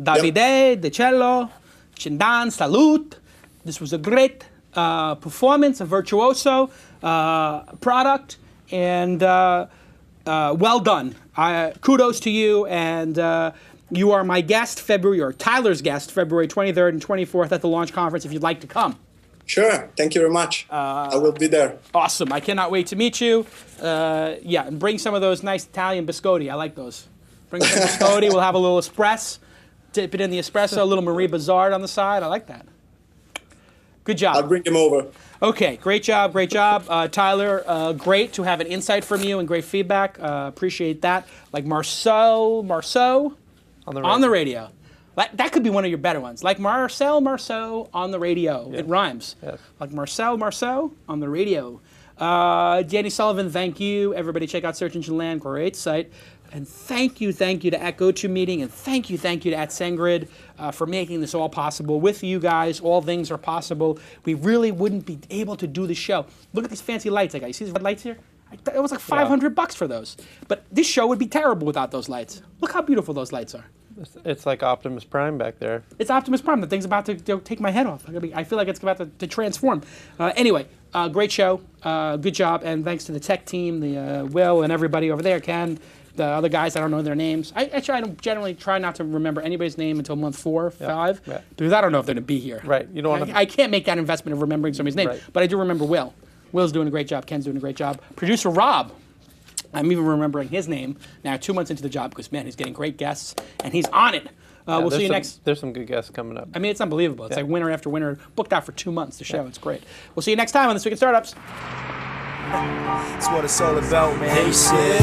De Cello, Chindan, salute. This was a great performance, a virtuoso product, and well done. Kudos to you, and you are my guest, Tyler's guest, February 23rd and 24th at the launch conference if you'd like to come. Sure. Thank you very much. I will be there. Awesome. I cannot wait to meet you. Yeah, and bring some of those nice Italian biscotti. I like those. Bring some biscotti. We'll have a little espresso. Dip it in the espresso. A little Marie Bazard on the side. I like that. Good job. I'll bring them over. Okay. Great job. Great job. Tyler, great to have an insight from you and great feedback. Appreciate that. Like Marceau on the radio. That could be one of your better ones. Like Marcel Marceau on the radio. Yes. It rhymes. Yes. Like Marcel Marceau on the radio. Danny Sullivan, thank you. Everybody check out Search Engine Land. Great site. And thank you to @GoToMeeting. And thank you to @SendGrid for making this all possible. With you guys, all things are possible. We really wouldn't be able to do the show. Look at these fancy lights. You see these red lights here? It was like $500 for those. But this show would be terrible without those lights. Look how beautiful those lights are. It's like Optimus Prime back there. It's Optimus Prime. The thing's about to take my head off. I feel like it's about to transform. Anyway, great show. Good job. And thanks to the tech team, the Will and everybody over there, Ken, the other guys, I don't know their names. I generally try not to remember anybody's name until month 4 or 5. Yeah. Because I don't know if they're going to be here. Right. You don't want to. I can't make that investment of remembering somebody's name. Right. But I do remember Will. Will's doing a great job. Ken's doing a great job. Producer Rob. I'm even remembering his name now 2 months into the job because, man, he's getting great guests, and he's on it. We'll see you next. There's some good guests coming up. I mean, it's unbelievable. It's like winner after winner, booked out for 2 months, the show. It's great. We'll see you next time on This Week in Startups. That's what it's all about, man. They said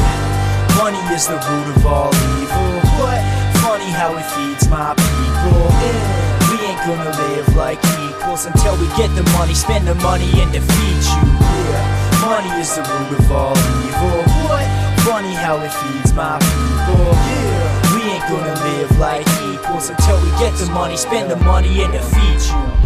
money is the root of all evil. What? Funny how it feeds my people. Yeah. We ain't gonna live like equals until we get the money, spend the money, and defeat you. Yeah. Money is the root of all evil. What? Funny how it feeds my people. Yeah. We ain't gonna live like equals until we get the money, spend the money, and defeat you.